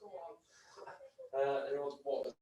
Anyone, what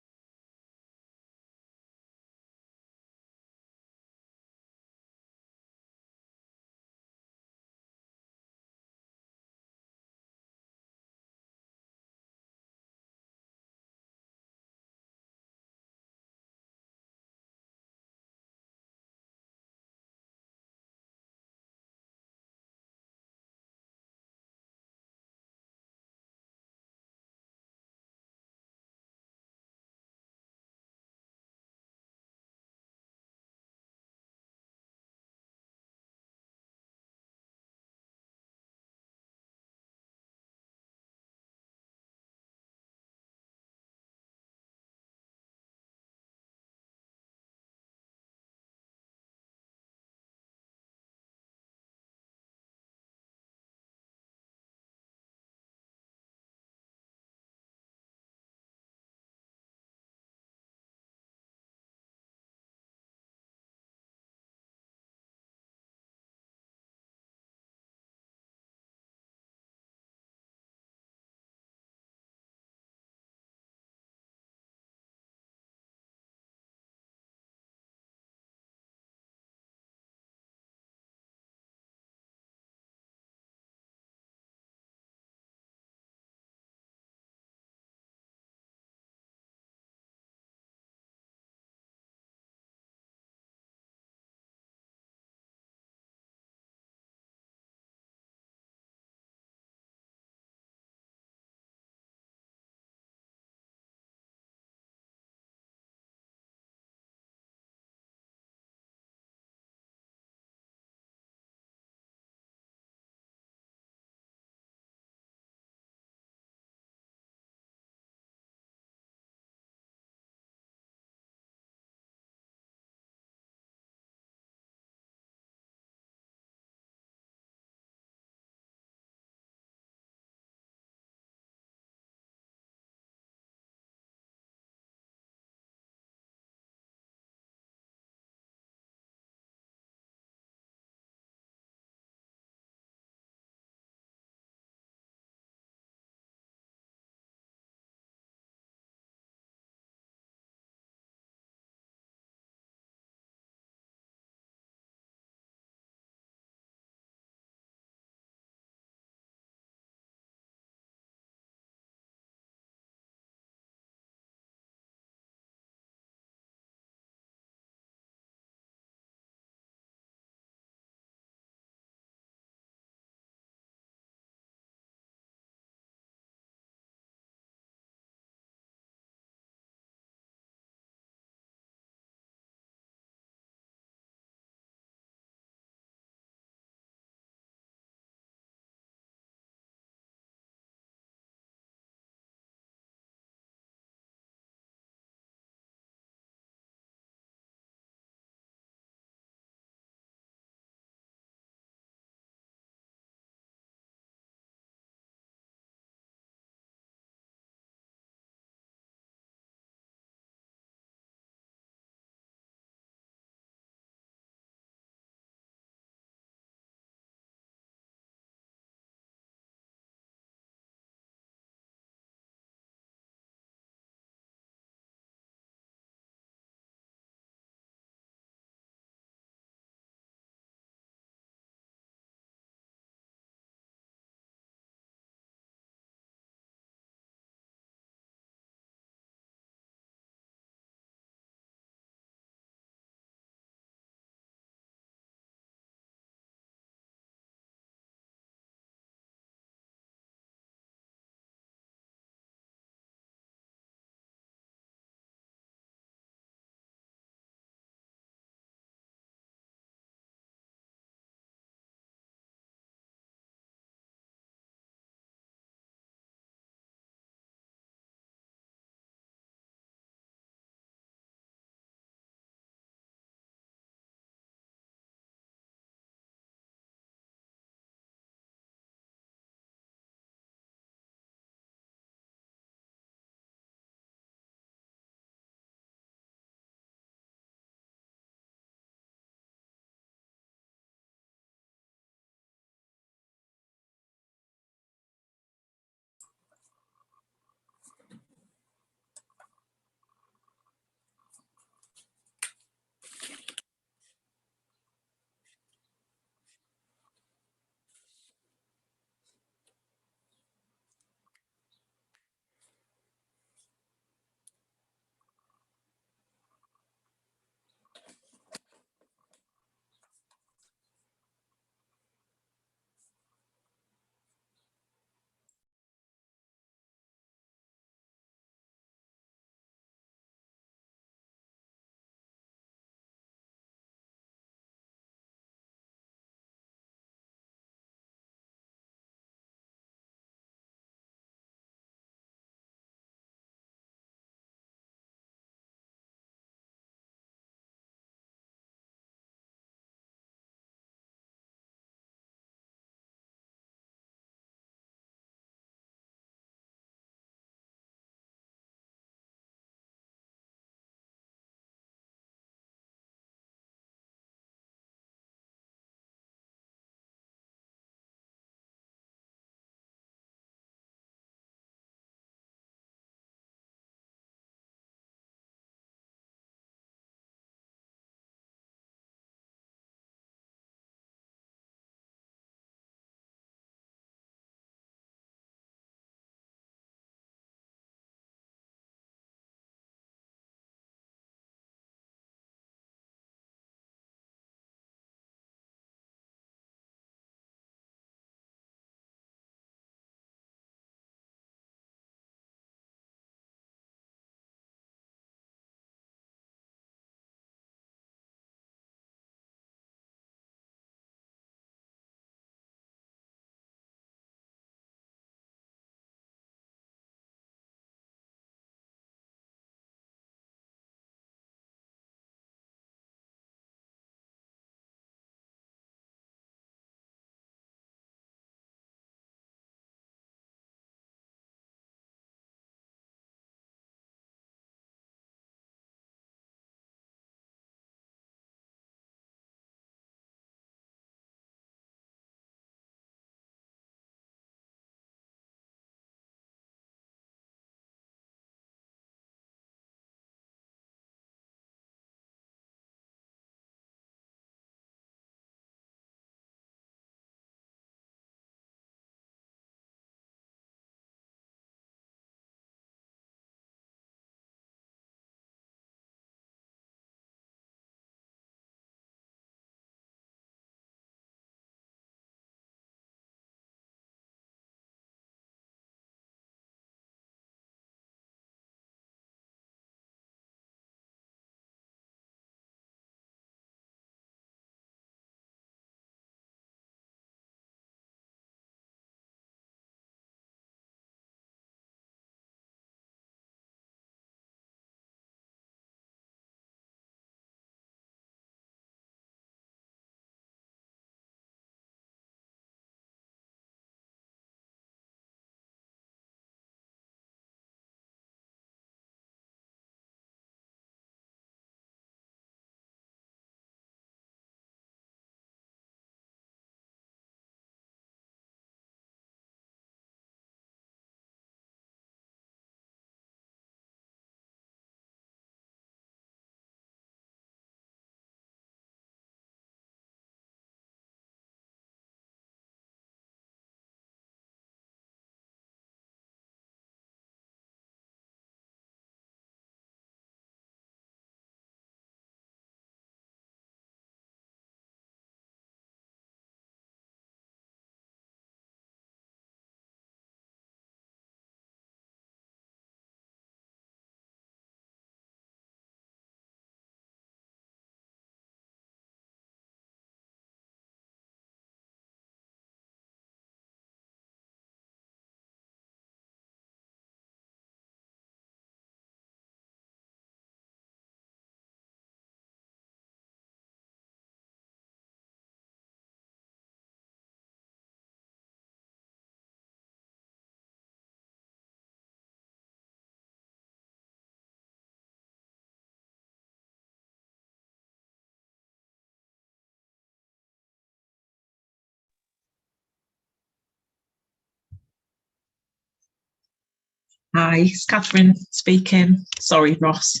Hi, it's Catherine speaking. Sorry, Ross.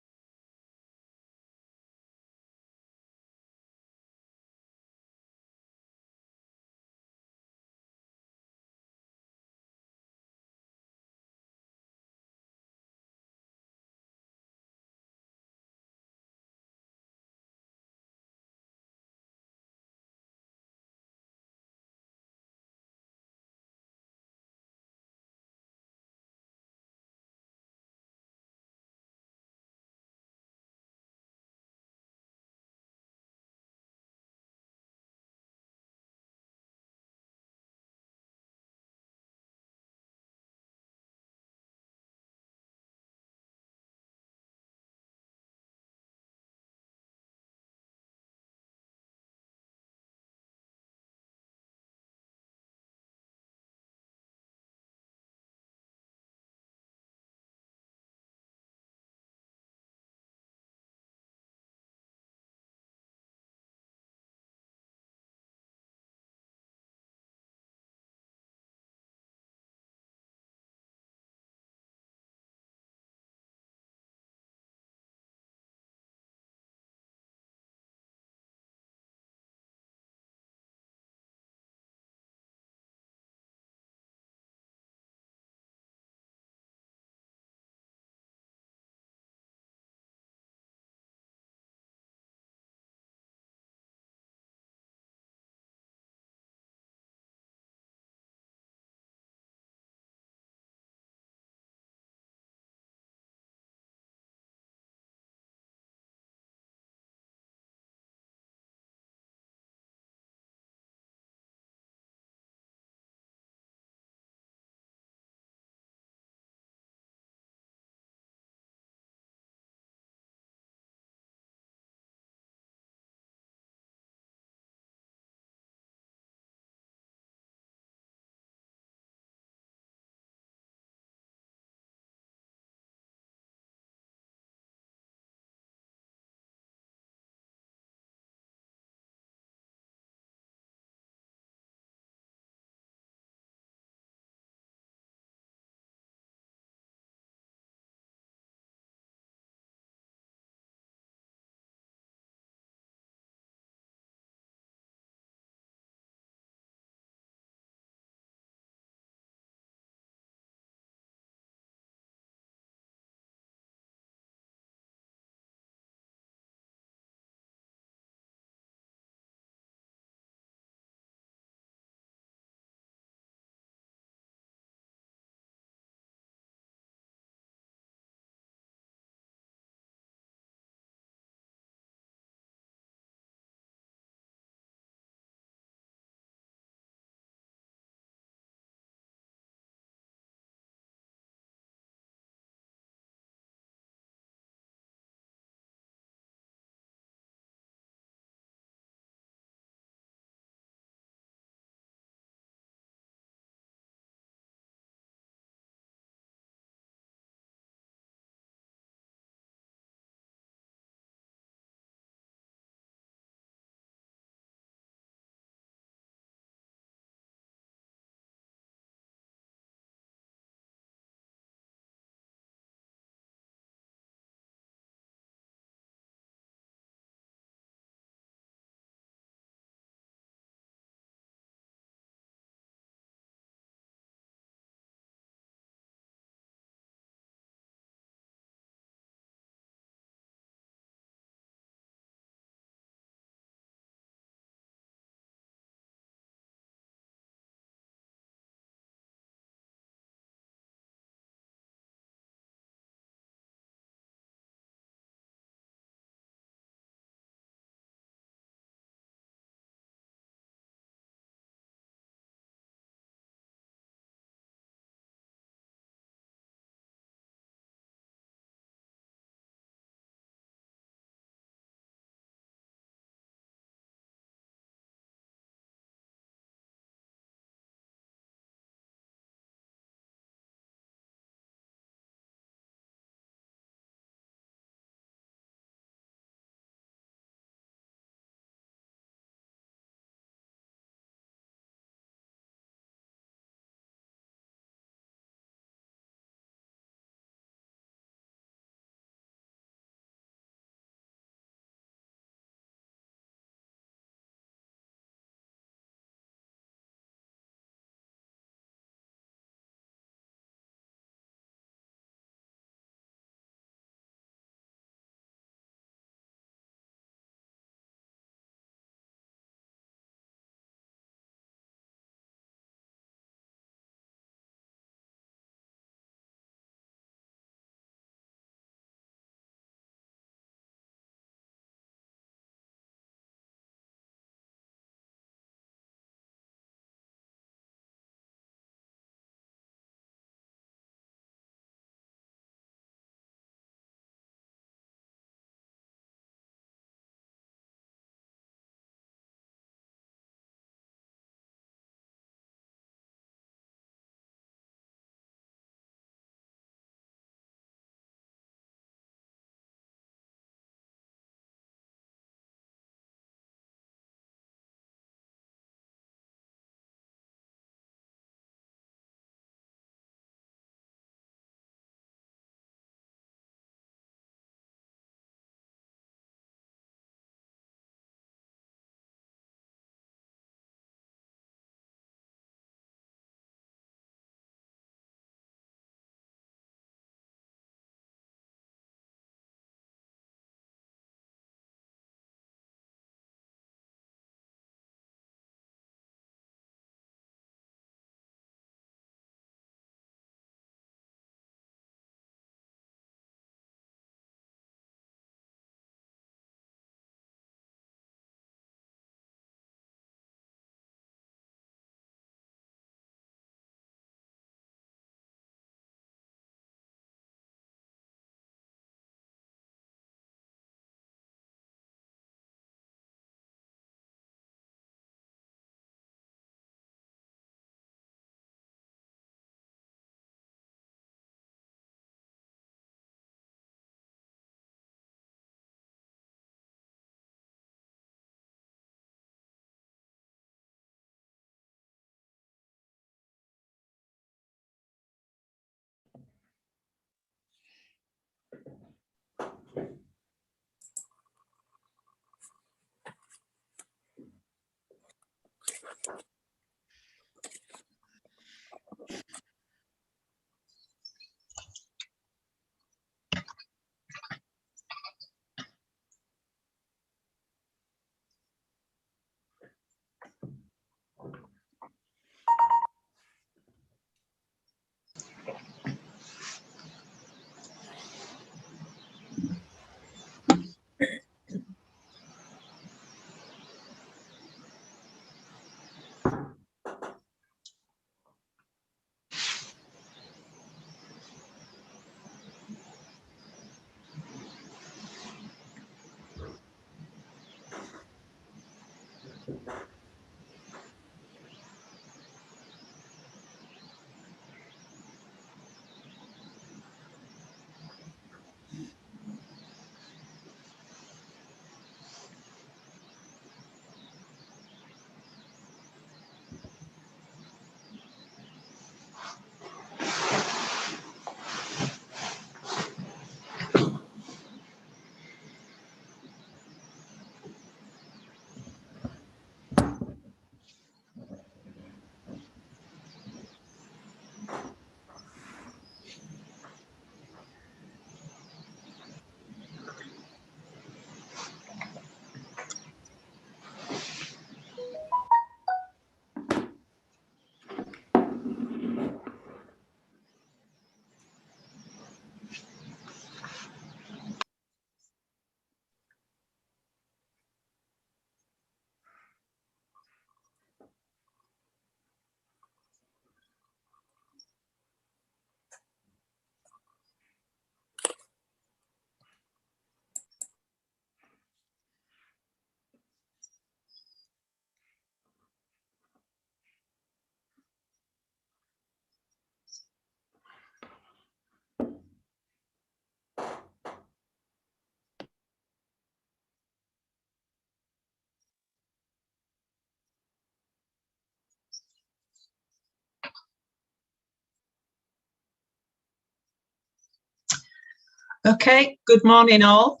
Okay, good morning all.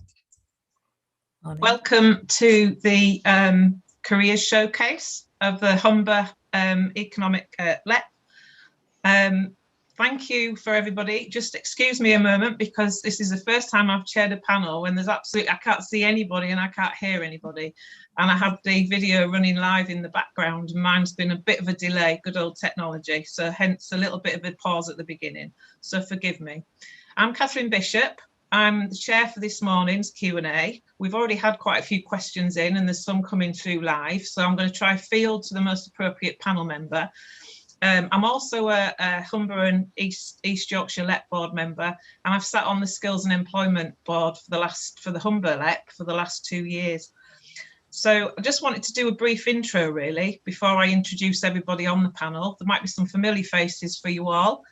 Morning. Welcome to the careers showcase of the Humber economic LEP. Thank you for everybody. Just excuse me a moment because this is the first time I've chaired a panel when there's absolutely, I can't see anybody and I can't hear anybody. And I have the video running live in the background. Mine's been a bit of a delay, good old technology. So hence a little bit of a pause at the beginning. So forgive me. I'm Catherine Bishop. I'm the chair for this morning's Q&A. We've already had quite a few questions in and there's some coming through live. So I'm going to try field to the most appropriate panel member. I'm also a Humber and East Yorkshire LEP board member, and I've sat on the Skills and Employment board for the Humber LEP for the last 2 years. So I just wanted to do a brief intro really before I introduce everybody on the panel. There might be some familiar faces for you all,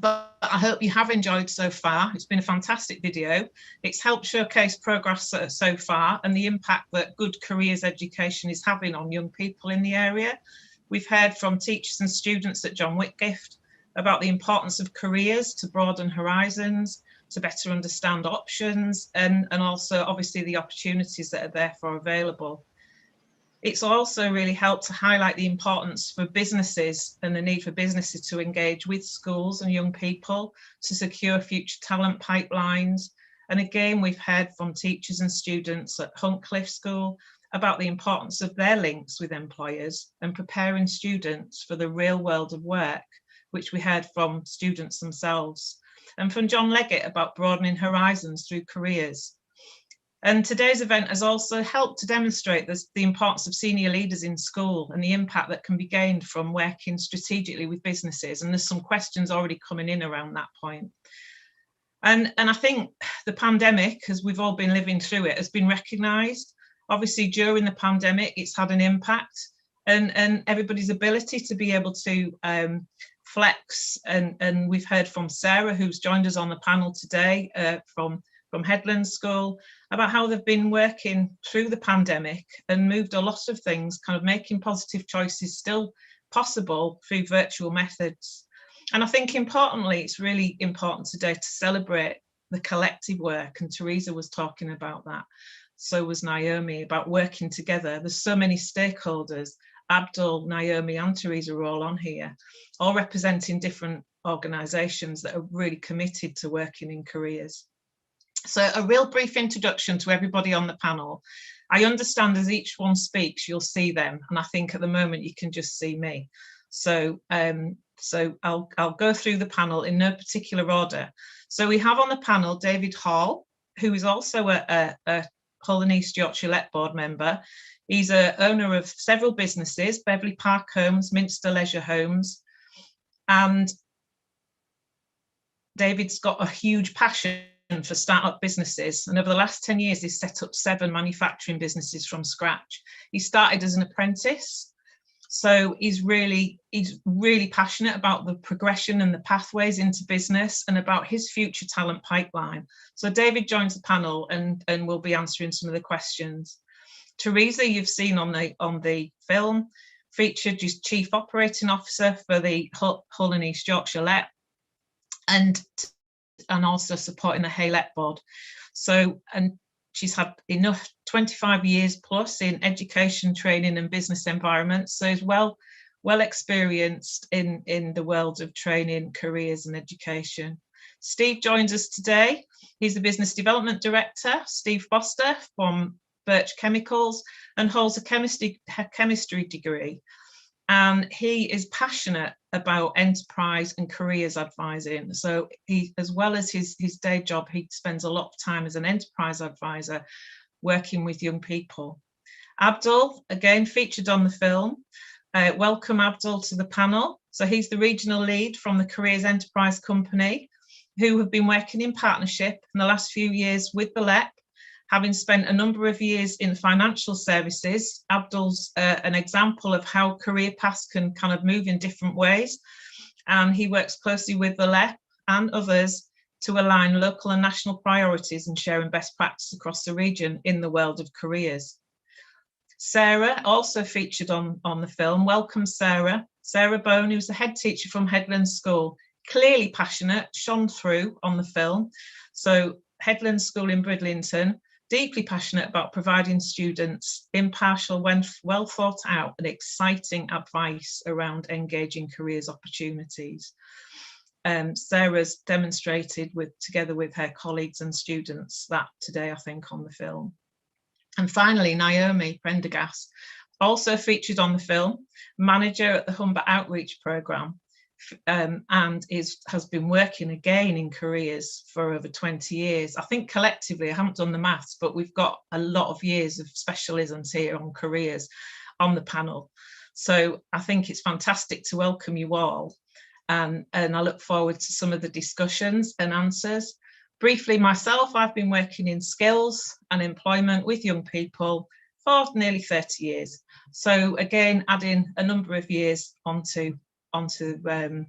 but I hope you have enjoyed so far. It's been a fantastic video. It's helped showcase progress so far and the impact that good careers education is having on young people in the area. We've heard from teachers and students at John Whitgift about the importance of careers to broaden horizons, to better understand options, and also obviously the opportunities that are therefore available. It's also really helped to highlight the importance for businesses and the need for businesses to engage with schools and young people to secure future talent pipelines. And again, we've heard from teachers and students at Huntcliffe School about the importance of their links with employers and preparing students for the real world of work, which we heard from students themselves, and from John Leggett about broadening horizons through careers. And today's event has also helped to demonstrate the importance of senior leaders in school and the impact that can be gained from working strategically with businesses. And there's some questions already coming in around that point. And I think the pandemic, as we've all been living through it, has been recognised. Obviously, during the pandemic, it's had an impact, and everybody's ability to be able to flex. And we've heard from Sarah, who's joined us on the panel today from Headland School, about how they've been working through the pandemic and moved a lot of things, kind of making positive choices still possible through virtual methods. And I think importantly, it's really important today to celebrate the collective work, and Teresa was talking about that. So was Naomi, about working together. There's so many stakeholders. Abdul, Naomi and Teresa are all on here, all representing different organisations that are really committed to working in careers. So a real brief introduction to everybody on the panel. I understand as each one speaks, you'll see them. And I think at the moment you can just see me. So I'll go through the panel in no particular order. So we have on the panel David Hall, who is also a Hull and East Yorkshire LEP board member. He's an owner of several businesses, Beverley Park Homes, Minster Leisure Homes, and David's got a huge passion for start-up businesses, and over the last 10 years he's set up 7 manufacturing businesses from scratch. He started as an apprentice, so he's really passionate about the progression and the pathways into business and about his future talent pipeline. So David joins the panel and will be answering some of the questions. Teresa, you've seen on the film, featured as Chief Operating Officer for the Hull and East Yorkshire LEP, and also supporting the Hay LEP board. So, and she's had enough 25 years plus in education, training and business environments, so is well experienced in the world of training, careers and education. Steve joins us today. He's the Business Development Director, Steve Boster from Birch Chemicals, and holds a chemistry degree. And he is passionate about enterprise and careers advising. So he, as well as his day job, he spends a lot of time as an enterprise advisor working with young people. Abdul, again, featured on the film. Welcome, Abdul, to the panel. So he's the regional lead from the Careers Enterprise Company, who have been working in partnership in the last few years with the LEP, having spent a number of years in financial services. Abdul's an example of how career paths can kind of move in different ways. And he works closely with the LEP and others to align local and national priorities and sharing best practice across the region in the world of careers. Sarah, also featured on the film. Welcome, Sarah. Sarah Bone, who's the head teacher from Headland School, clearly passionate, shone through on the film. So Headland School in Bridlington, deeply passionate about providing students impartial, well thought out and exciting advice around engaging careers opportunities. Sarah's demonstrated together with her colleagues and students that today, I think, on the film. And finally, Naomi Prendergast, also featured on the film, manager at the Humber Outreach Programme, and has been working again in careers for over 20 years. I think collectively, I haven't done the maths, but we've got a lot of years of specialisms here on careers on the panel. So I think it's fantastic to welcome you all. And I look forward to some of the discussions and answers. Briefly, myself, I've been working in skills and employment with young people for nearly 30 years. So again, adding a number of years onto the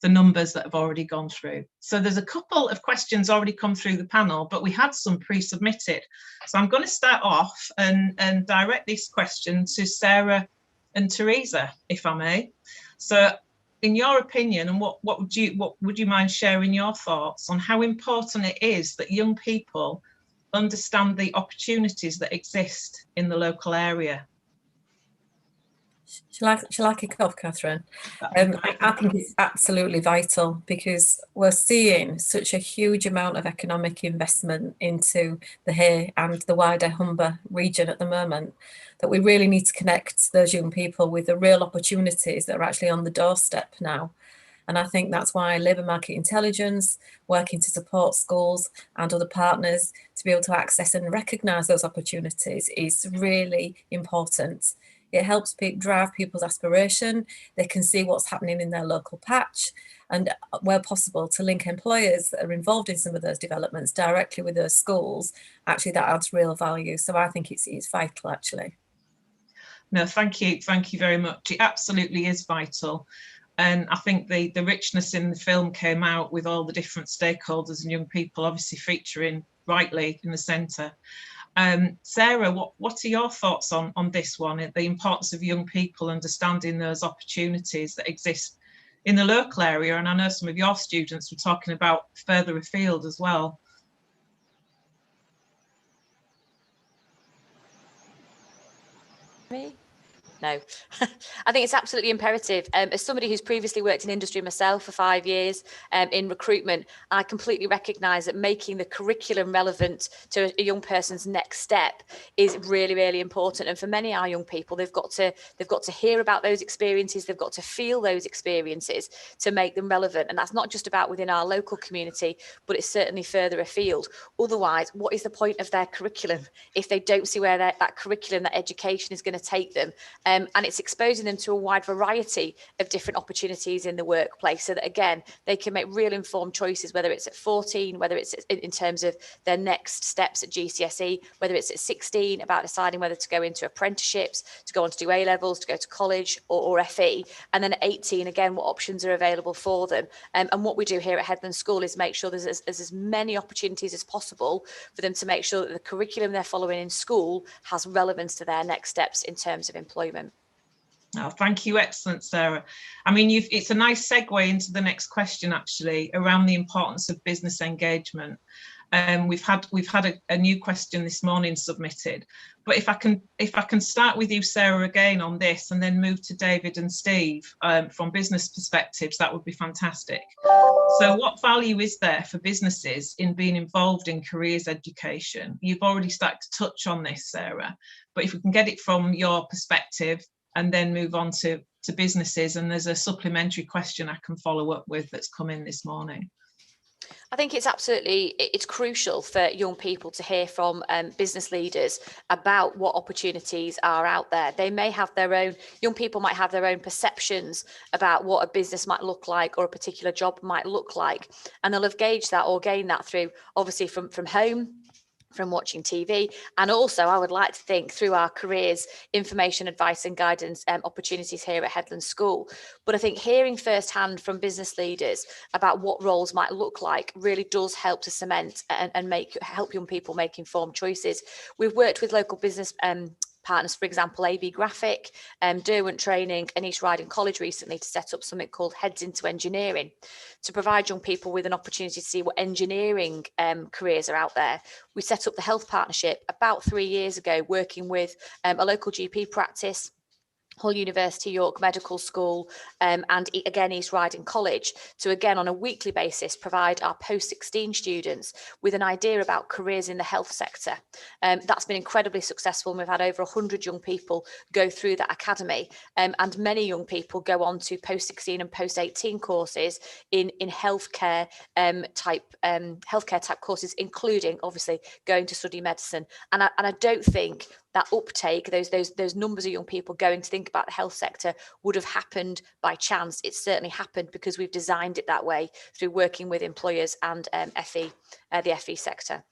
numbers that have already gone through. So there's a couple of questions already come through the panel, but we had some pre-submitted. So I'm going to start off and direct this question to Sarah and Teresa, if I may. So in your opinion, and what would you mind sharing your thoughts on how important it is that young people understand the opportunities that exist in the local area? Shall I kick off, Catherine? I think it's absolutely vital, because we're seeing such a huge amount of economic investment into the Hay and the wider Humber region at the moment, that we really need to connect those young people with the real opportunities that are actually on the doorstep now. And I think that's why labour market intelligence, working to support schools and other partners to be able to access and recognise those opportunities, is really important. It helps drive people's aspiration. They can see what's happening in their local patch, and where possible to link employers that are involved in some of those developments directly with those schools. Actually, that adds real value. So I think it's vital, actually. No, thank you very much. It absolutely is vital. And I think the richness in the film came out with all the different stakeholders and young people obviously featuring rightly in the centre. Sarah, what are your thoughts on this one, the importance of young people understanding those opportunities that exist in the local area? And I know some of your students were talking about further afield as well. Me? No, I think it's absolutely imperative. As somebody who's previously worked in industry myself for 5 years in recruitment, I completely recognise that making the curriculum relevant to a young person's next step is really, really important. And for many of our young people, they've got to hear about those experiences, they've got to feel those experiences to make them relevant. And that's not just about within our local community, but it's certainly further afield. Otherwise, what is the point of their curriculum if they don't see where that curriculum, that education is going to take them? And it's exposing them to a wide variety of different opportunities in the workplace, so that, again, they can make real informed choices, whether it's at 14, whether it's in terms of their next steps at GCSE, whether it's at 16 about deciding whether to go into apprenticeships, to go on to do A-levels, to go to college or FE, and then at 18, again, what options are available for them. And what we do here at Headland School is make sure there's as many opportunities as possible for them to make sure that the curriculum they're following in school has relevance to their next steps in terms of employment. Oh, thank you. Excellent, Sarah. I mean, it's a nice segue into the next question, actually, around the importance of business engagement. We've had a new question this morning submitted, but if I can start with you, Sarah, again on this, and then move to David and Steve from business perspectives, that would be fantastic. So what value is there for businesses in being involved in careers education? You've already started to touch on this, Sarah, but if we can get it from your perspective and then move on to businesses, and there's a supplementary question I can follow up with that's come in this morning. I think it's crucial for young people to hear from business leaders about what opportunities are out there. Young people might have their own perceptions about what a business might look like or a particular job might look like. And they'll have gauged that or gained that through, obviously, from home, from watching TV, and also, I would like to think, through our careers, information, advice and guidance opportunities here at Headland School. But I think hearing firsthand from business leaders about what roles might look like really does help to cement and help young people make informed choices. We've worked with local business partners, for example, AB Graphic, Derwent Training and East Riding College recently to set up something called Heads into Engineering, to provide young people with an opportunity to see what engineering careers are out there. We set up the Health Partnership about 3 years ago, working with a local GP practice, Hull University, York Medical School, and again East Riding College, to again on a weekly basis provide our post-16 students with an idea about careers in the health sector. That's been incredibly successful, and we've had over 100 young people go through that academy, and many young people go on to post-16 and post-18 courses in healthcare type courses, including obviously going to study medicine. And I don't think that uptake, those numbers of young people going to think about the health sector would have happened by chance. It's certainly happened because we've designed it that way through working with employers and the FE sector.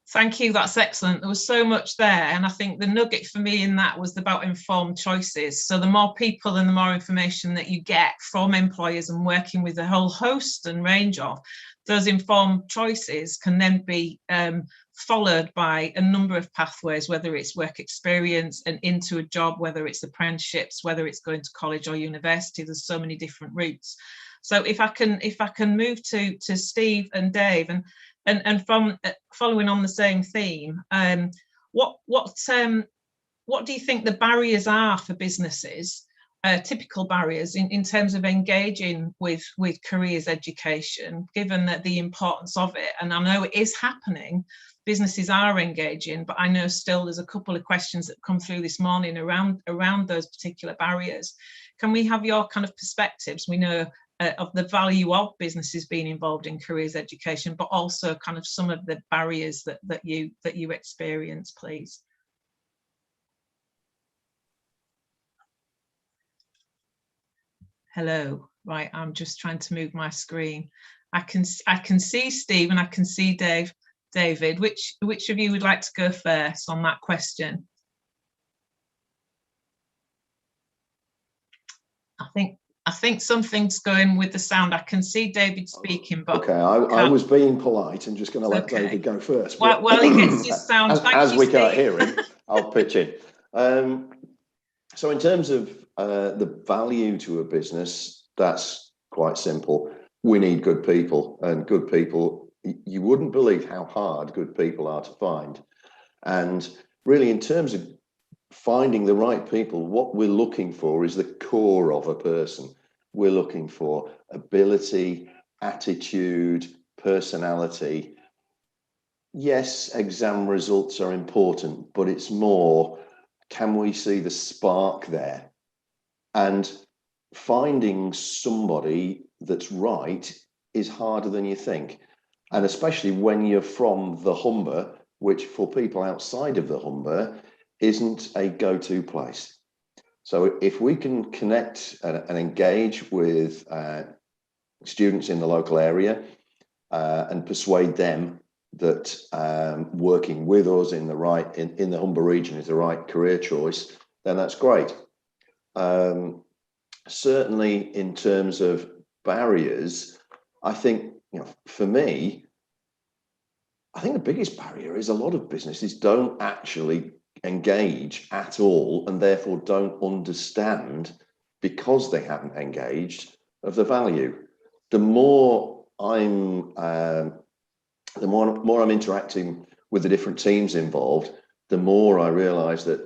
Thank you, that's excellent. There was so much there, and I think the nugget for me in that was about informed choices. So the more people and the more information that you get from employers and working with a whole host and range of, those informed choices can then be followed by a number of pathways, whether it's work experience and into a job, whether it's apprenticeships, whether it's going to college or university. There's so many different routes. So if I can move to Steve and Dave, and from following on the same theme, what do you think the barriers are for businesses, typical barriers in terms of engaging with careers education, given that the importance of it? And I know it is happening, businesses are engaging, but I know still there's a couple of questions that come through this morning around those particular barriers. Can we have your kind of perspectives? We know of the value of businesses being involved in careers education, but also kind of some of the barriers that you experience, please. Hello, right, I'm just trying to move my screen. I can see Steve and I can see David. Which of you would like to go first on that question? I think something's going with the sound. I can see David speaking, but okay, I was being polite and just going to let David go first. Well, he gets his sound. As we can't hear him, I'll pitch in. So in terms of the value to a business, that's quite simple. We need good people, and good people, you wouldn't believe how hard good people are to find. And really, in terms of finding the right people, what we're looking for is the core of a person. We're looking for ability, attitude, personality. Yes, exam results are important, but it's more, can we see the spark there? And finding somebody that's right is harder than you think. And especially when you're from the Humber, which for people outside of the Humber isn't a go-to place. So if we can connect and engage with students in the local area and persuade them that working with us in the Humber region is the right career choice, then that's great. Certainly in terms of barriers, I think, for me, I think the biggest barrier is a lot of businesses don't actually engage at all, and therefore don't understand, because they haven't engaged, of the value. The more I'm interacting with the different teams involved, the more I realize that,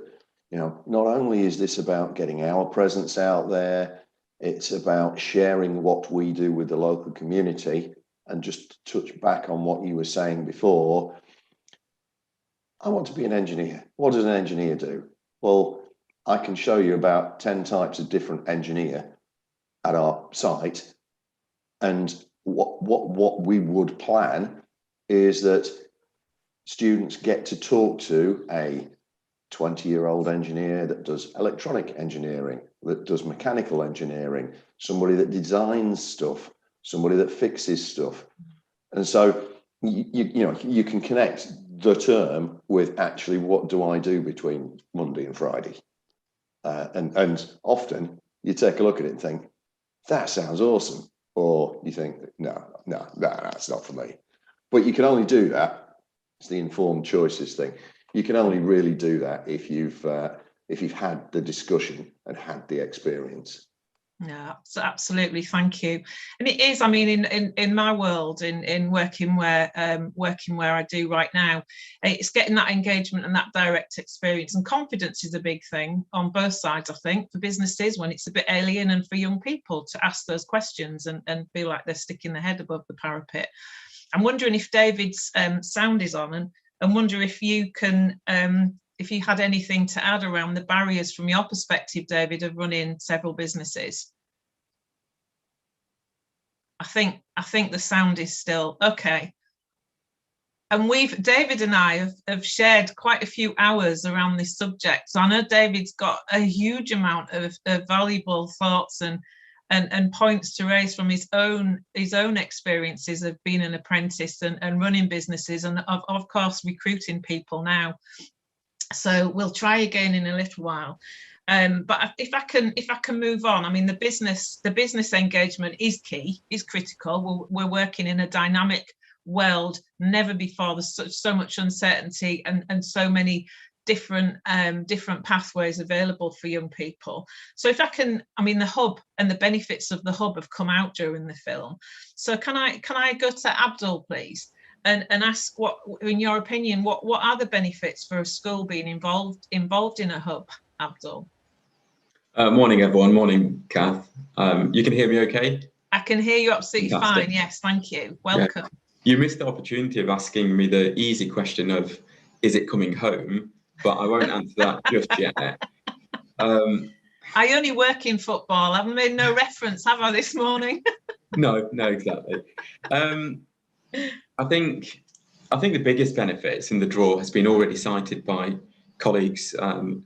not only is this about getting our presence out there, it's about sharing what we do with the local community. And just to touch back on what you were saying before, I want to be an engineer. What does an engineer do? Well, I can show you about 10 types of different engineer at our site. And what we would plan is that students get to talk to a 20-year-old engineer that does electronic engineering, that does mechanical engineering, somebody that designs stuff, somebody that fixes stuff. And so you can connect the term with actually, what do I do between Monday and Friday? And often you take a look at it and think, that sounds awesome. Or you think, no, that's not for me. But you can only do that. It's the informed choices thing. You can only really do that if you've if you've had the discussion and had the experience. Yeah, so absolutely, thank you. And it is, I mean, in my world, in working where I do right now, it's getting that engagement and that direct experience, and confidence is a big thing on both sides, I think, for businesses when it's a bit alien, and for young people to ask those questions and feel like they're sticking their head above the parapet. I'm wondering if David's sound is on, and wonder if you can if you had anything to add around the barriers from your perspective, David, of running several businesses. I think the sound is still okay. And David and I have shared quite a few hours around this subject. So I know David's got a huge amount of valuable thoughts and points to raise from his own experiences of being an apprentice and running businesses, and of course recruiting people now. So we'll try again in a little while. But if I can move on, I mean, the business engagement is key, is critical. We're working in a dynamic world. Never before there's so much uncertainty and so many different pathways available for young people. So if I can, I mean, the hub and the benefits of the hub have come out during the film. So can I go to Abdul, please? And ask, what, in your opinion, what are the benefits for a school being involved in a hub, Abdul? Morning, everyone. Morning, Kath. You can hear me okay? I can hear you absolutely Fantastic. Fine. Yes, thank you. Welcome. Yeah. You missed the opportunity of asking me the easy question of, is it coming home? But I won't answer that just yet. I only work in football. I've made no reference, have I, this morning? No, exactly. I think the biggest benefits in the draw has been already cited by colleagues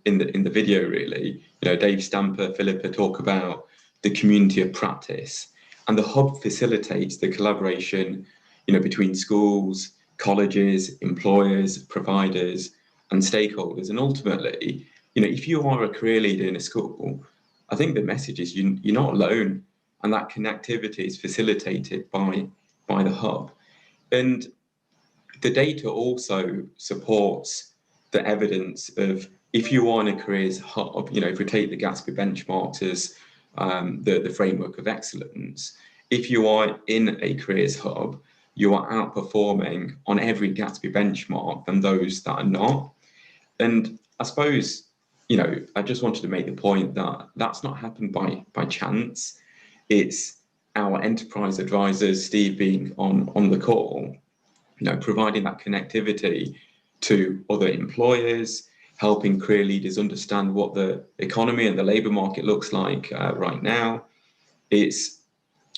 in the video. Really, you know, Dave Stamper, Philippa talk about the community of practice, and the hub facilitates the collaboration, you know, between schools, colleges, employers, providers, and stakeholders. And ultimately, you know, if you are a career leader in a school, I think the message is you're not alone, and that connectivity is facilitated by the hub. And the data also supports the evidence of, if you are in a careers hub, you know, if we take the Gatsby benchmarks as the framework of excellence, if you are in a careers hub, you are outperforming on every Gatsby benchmark than those that are not. And I suppose, you know, I just wanted to make the point that that's not happened by chance. It's our enterprise advisors, Steve being on the call, you know, providing that connectivity to other employers, helping career leaders understand what the economy and the labour market looks like right now. It's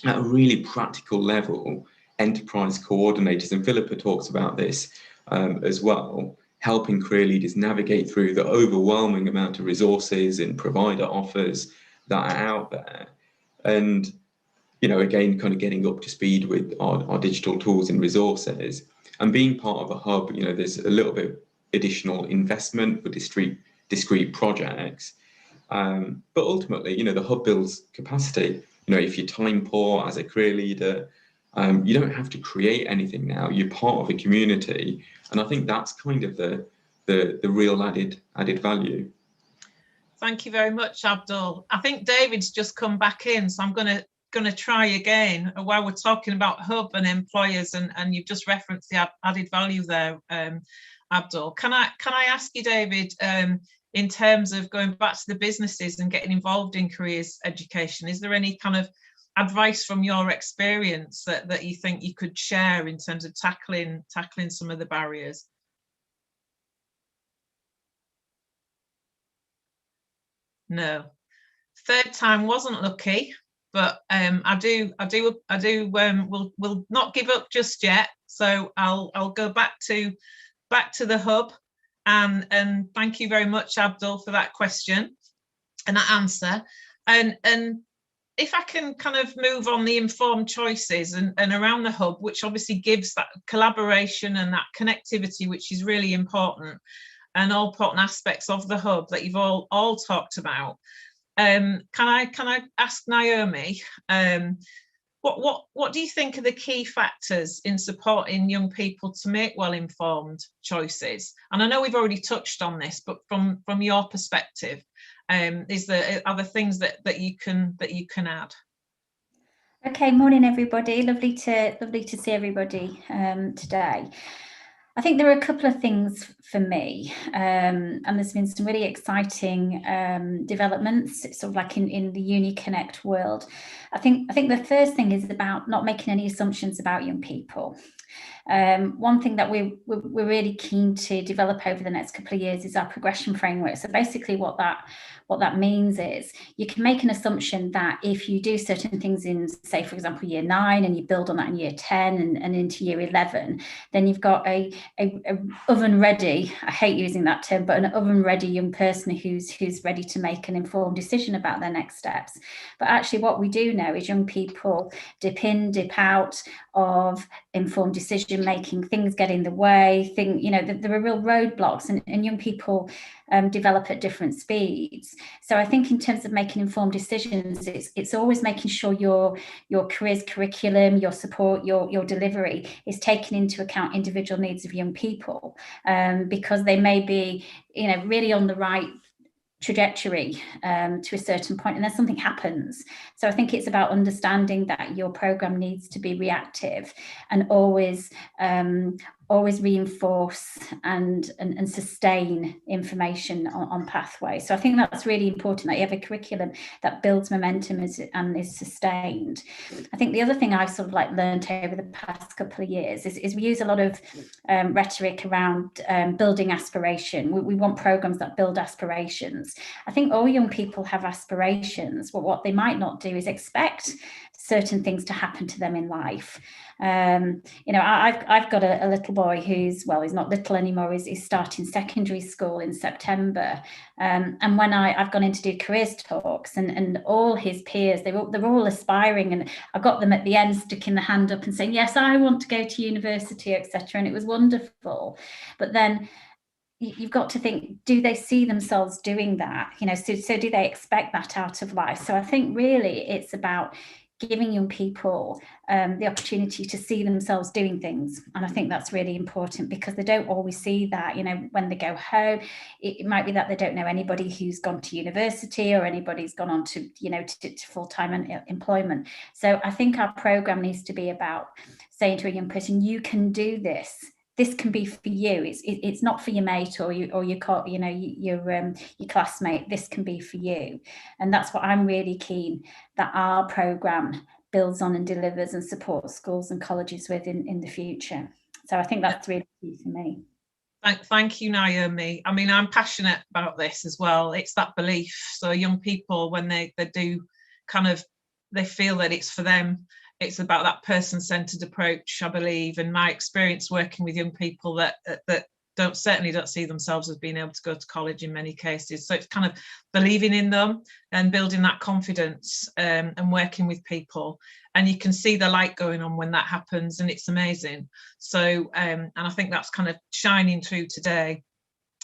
at a really practical level, enterprise coordinators, and Philippa talks about this as well, helping career leaders navigate through the overwhelming amount of resources and provider offers that are out there. And, you know, again, kind of getting up to speed with our digital tools and resources, and being part of a hub. You know, there's a little bit additional investment for discrete projects, but ultimately, you know, the hub builds capacity. You know, if you're time poor as a career leader, you don't have to create anything now. You're part of a community, and I think that's kind of the real added value. Thank you very much, Abdul. I think David's just come back in, so I'm going to try again while we're talking about hub and employers, and you've just referenced the added value there, Abdul. Can I ask you, David, in terms of going back to the businesses and getting involved in careers education, is there any kind of advice from your experience that you think you could share in terms of tackling some of the barriers? No, third time wasn't lucky, but we'll not give up just yet. So I'll go back to the hub, and thank you very much, Abdul, for that question and that answer. And if I can kind of move on the informed choices and around the hub, which obviously gives that collaboration and that connectivity, which is really important, and all important aspects of the hub that you've all talked about. Can I ask Naomi, What do you think are the key factors in supporting young people to make well-informed choices? And I know we've already touched on this, but from your perspective, are there things that you can add? Okay, morning everybody. Lovely to see everybody today. I think there are a couple of things for me, and there's been some really exciting developments, sort of like in the Uni Connect world. I think the first thing is about not making any assumptions about young people. One thing that we're really keen to develop over the next couple of years is our progression framework. So basically what that means is you can make an assumption that if you do certain things in, say, for example, year 9, and you build on that in year 10 and into year 11, then you've got a oven ready, I hate using that term, but an oven ready young person who's ready to make an informed decision about their next steps. But actually what we do know is young people dip in, dip out of informed decision making, things get in the way, there are real roadblocks, and young people develop at different speeds. So I think in terms of making informed decisions, it's always making sure your careers curriculum, your support, your delivery is taking into account individual needs of young people, because they may be really on the right trajectory to a certain point, and then something happens. So I think it's about understanding that your program needs to be reactive and always reinforce and sustain information on pathways. So I think that's really important, that you have a curriculum that builds momentum and is sustained. I think the other thing I've sort of like learned over the past couple of years is we use a lot of rhetoric around building aspiration. We want programs that build aspirations. I think all young people have aspirations, but what they might not do is expect certain things to happen to them in life. I've got a little boy who's, well, he's not little anymore, he's starting secondary school in September. And when I've gone in to do careers talks, and all his peers, they're all aspiring, and I got them at the end sticking the hand up and saying, yes, I want to go to university, etc. And it was wonderful. But then you've got to think, do they see themselves doing that? So do they expect that out of life? So I think really it's about giving young people the opportunity to see themselves doing things. And I think that's really important, because they don't always see that, when they go home. It might be that they don't know anybody who's gone to university, or anybody's gone on to, to full-time employment. So I think our program needs to be about saying to a young person, you can do this. This can be for you. It's not for your mate or your classmate. This can be for you, and that's what I'm really keen that our program builds on and delivers and supports schools and colleges with in the future. So I think that's really key for me. Thank you, Naomi. I mean, I'm passionate about this as well. It's that belief. So young people, when they do they feel that it's for them. It's about that person-centered approach, I believe, and my experience working with young people that certainly don't see themselves as being able to go to college in many cases. So it's kind of believing in them and building that confidence, and working with people. And you can see the light going on when that happens, and it's amazing. So, and I think that's kind of shining through today.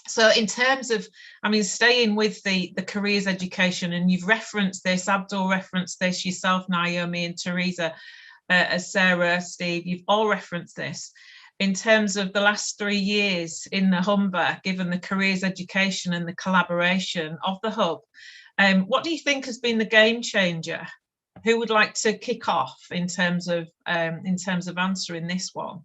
So in terms of, staying with the careers education, and you've referenced this, Abdul referenced this, yourself, Naomi, and Teresa, as Sarah, Steve, you've all referenced this. In terms of the last 3 years in the Humber, given the careers education and the collaboration of the hub, what do you think has been the game changer? Who would like to kick off in terms of answering this one?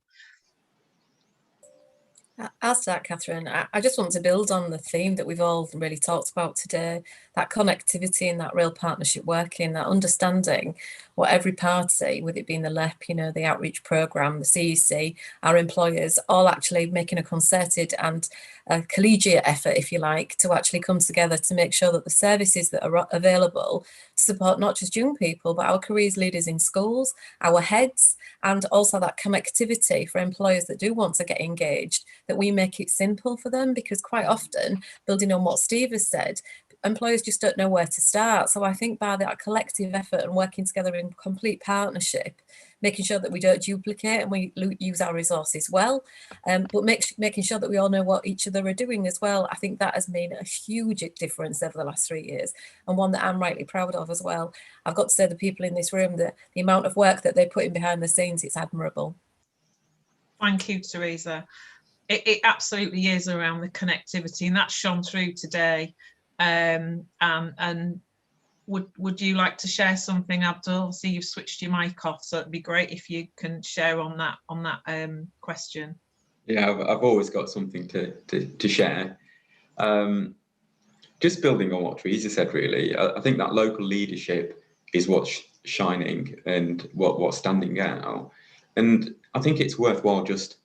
I'll start, Catherine. I just want to build on the theme that we've all really talked about today, that connectivity and that real partnership working, that understanding what every party, with it being the LEP, the outreach programme, the CEC, our employers, all actually making a concerted and a collegiate effort, if you like, to actually come together to make sure that the services that are available to support not just young people, but our careers leaders in schools, our heads, and also that connectivity for employers that do want to get engaged, that we make it simple for them, because quite often, building on what Steve has said, employers just don't know where to start. So I think by that collective effort and working together in complete partnership, making sure that we don't duplicate and we use our resources well, but making sure that we all know what each other are doing as well. I think that has made a huge difference over the last 3 years, and one that I'm rightly proud of as well. I've got to say, the people in this room, that the amount of work that they put in behind the scenes, it's admirable. Thank you, Teresa. It absolutely is around the connectivity, and that's shone through today. And would you like to share something, Abdul? See, you've switched your mic off, so it'd be great if you can share on that question. Yeah, I've always got something to share. Just building on what Teresa said, really, I think that local leadership is what's shining and what's standing out. And I think it's worthwhile just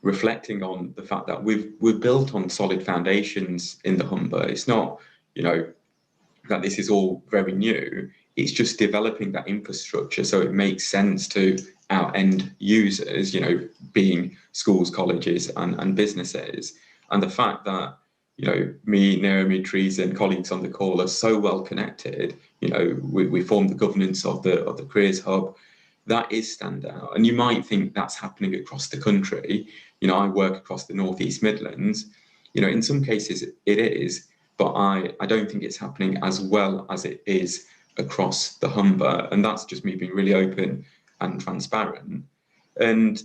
reflecting on the fact that we've built on solid foundations in the Humber. It's not, that this is all very new. It's just developing that infrastructure so it makes sense to our end users, being schools, colleges, and businesses. And the fact that, me, Naomi, Teresa, and colleagues on the call are so well connected. We form the governance of the Careers Hub. That is standout. And you might think that's happening across the country. I work across the North East Midlands. In some cases it is, but I don't think it's happening as well as it is across the Humber. And that's just me being really open and transparent. And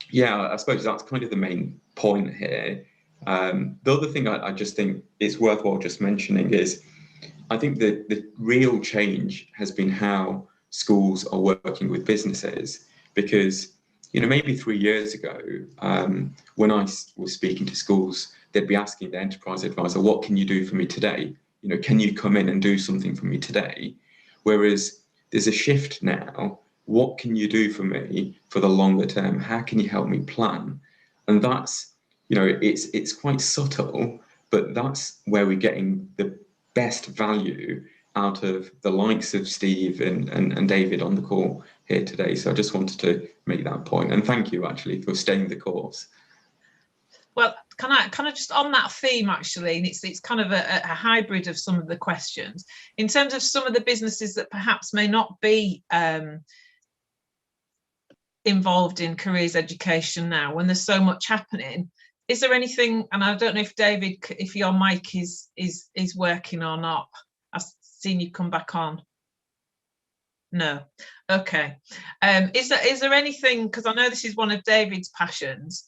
yeah, I suppose that's kind of the main point here. The other thing I just think it's worthwhile just mentioning is, I think the real change has been how schools are working with businesses, because maybe 3 years ago, when I was speaking to schools, they'd be asking the enterprise advisor, what can you do for me today? Can you come in and do something for me today? Whereas there's a shift now. What can you do for me for the longer term? How can you help me plan? And that's, it's quite subtle, but that's where we're getting the best value out of the likes of Steve and David on the call here today. So I just wanted to make that point, and thank you actually for staying the course. Well, can I just on that theme actually, and it's kind of a hybrid of some of the questions in terms of some of the businesses that perhaps may not be involved in careers education now, when there's so much happening. Is there anything, and I don't know if David, if your mic is working or not? I've seen you come back on. No. Okay. Is there anything, because I know this is one of David's passions,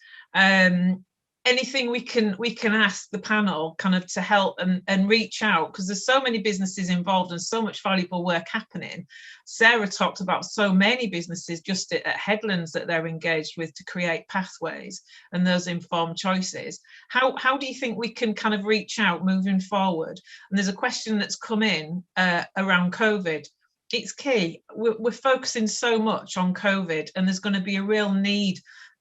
anything we can ask the panel kind of to help and reach out, because there's so many businesses involved and so much valuable work happening. Sarah talked about so many businesses just at Headlands that they're engaged with to create pathways and those informed choices. How do you think we can kind of reach out moving forward? And there's a question that's come in around COVID. It's key. We're focusing so much on COVID, and there's going to be a real need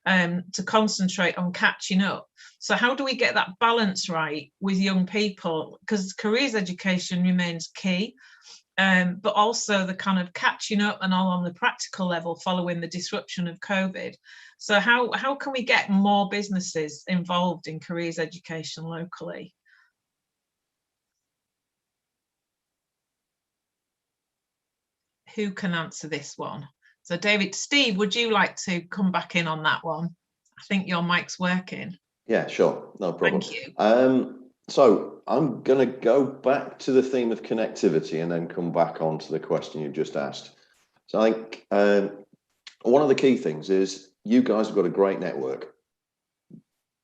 to concentrate on catching up. So how do we get that balance right with young people? Because careers education remains key, but also the kind of catching up and all on the practical level following the disruption of COVID. So how can we get more businesses involved in careers education locally? Who can answer this one? So David, Steve, would you like to come back in on that one? I think your mic's working. Yeah, sure, no problem. Thank you. So I'm going to go back to the theme of connectivity and then come back onto the question you just asked. So I think one of the key things is you guys have got a great network,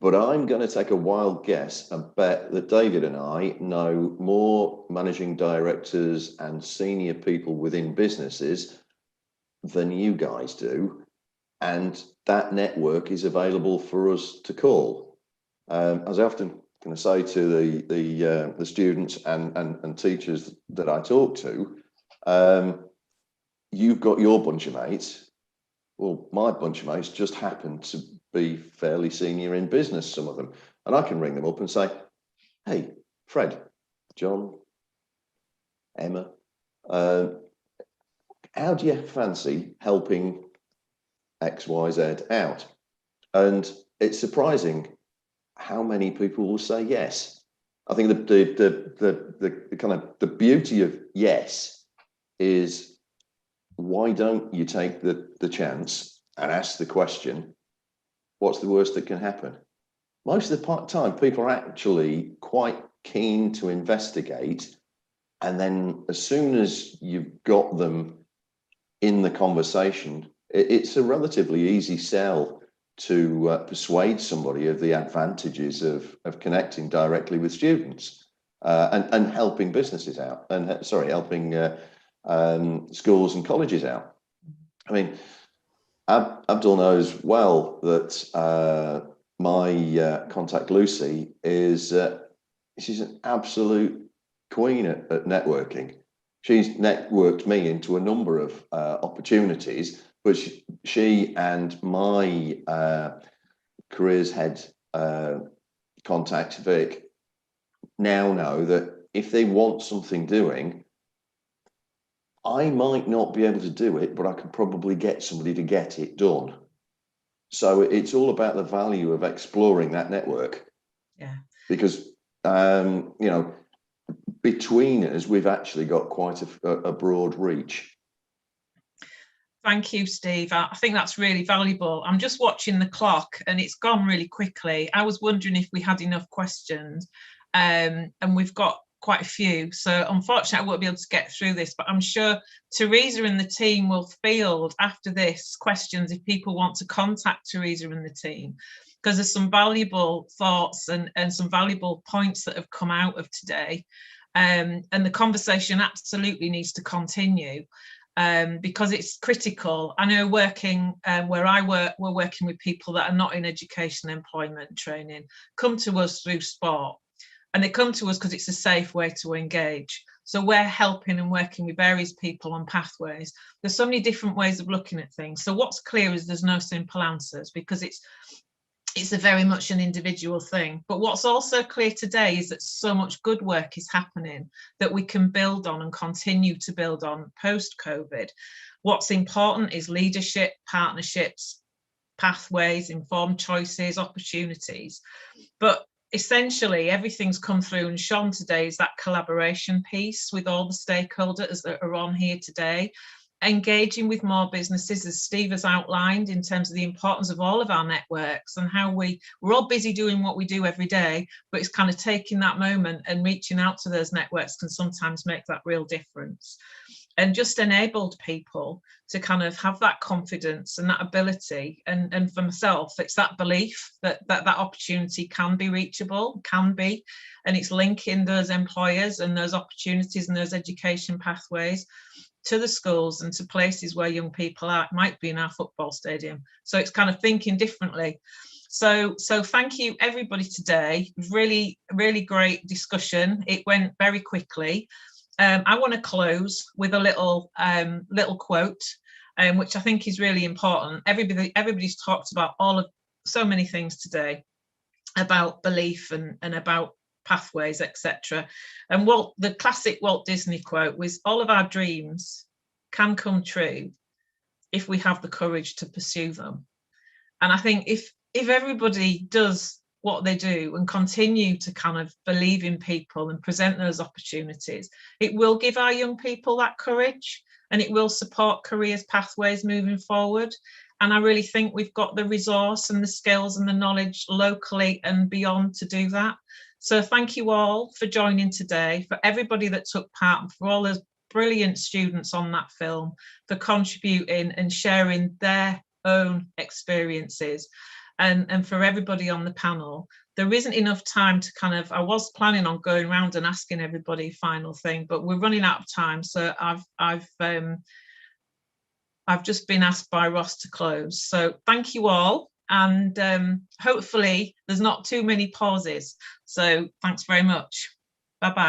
but I'm going to take a wild guess and bet that David and I know more managing directors and senior people within businesses than you guys do, and that network is available for us to call. As I often kind of say to the students and teachers that I talk to, you've got your bunch of mates. Well, my bunch of mates just happen to be fairly senior in business, some of them, and I can ring them up and say, hey, Fred, John, Emma, how do you fancy helping XYZ out? And it's surprising how many people will say yes. I think the kind of the beauty of yes is, why don't you take the chance and ask the question, what's the worst that can happen? Most of the time, people are actually quite keen to investigate. And then as soon as you've got them in the conversation, it's a relatively easy sell to persuade somebody of the advantages of connecting directly with students and helping businesses out, and helping schools and colleges out. I mean, Abdul knows well that my contact Lucy is she's an absolute queen at networking. She's networked me into a number of opportunities, but she and my careers head contact, Vic, now know that if they want something doing, I might not be able to do it, but I can probably get somebody to get it done. So it's all about the value of exploring that network. Yeah. Because, you know, between us, we've actually got quite a broad reach. Thank you, Steve. I think that's really valuable. I'm just watching the clock and it's gone really quickly. I was wondering if we had enough questions, and we've got quite a few. So unfortunately, I won't be able to get through this, but I'm sure Teresa and the team will field after this questions if people want to contact Teresa and the team, because there's some valuable thoughts and some valuable points that have come out of today. And the conversation absolutely needs to continue. Because it's critical. I know working where I work, we're working with people that are not in education, employment, training, come to us through sport. And they come to us because it's a safe way to engage. So we're helping and working with various people on pathways. There's so many different ways of looking at things. So what's clear is there's no simple answers, because it's a very much an individual thing. But what's also clear today is that so much good work is happening that we can build on and continue to build on post-COVID. What's important is leadership, partnerships, pathways, informed choices, opportunities. But essentially, everything's come through and shone today is that collaboration piece with all the stakeholders that are on here today. Engaging with more businesses, as Steve has outlined, in terms of the importance of all of our networks and how we're all busy doing what we do every day, but it's kind of taking that moment and reaching out to those networks can sometimes make that real difference. And just enabled people to kind of have that confidence and that ability. And for myself, it's that belief that opportunity can be reachable, and it's linking those employers and those opportunities and those education pathways to the schools and to places where young people are. It might be in our football stadium. So it's kind of thinking differently. So thank you everybody today. Really, really great discussion. It went very quickly. I want to close with a little quote, which I think is really important. Everybody's talked about so many things today about belief and about pathways, etc. And the classic Walt Disney quote was, all of our dreams can come true if we have the courage to pursue them. And I think if everybody does what they do and continue to kind of believe in people and present those opportunities, it will give our young people that courage, and it will support careers pathways moving forward. And I really think we've got the resource and the skills and the knowledge locally and beyond to do that. So thank you all for joining today, for everybody that took part, and for all those brilliant students on that film, for contributing and sharing their own experiences. And for everybody on the panel. There isn't enough time to kind of, I was planning on going around and asking everybody a final thing, but we're running out of time. So I've just been asked by Ross to close. So thank you all. And hopefully there's not too many pauses. So thanks very much. Bye-bye.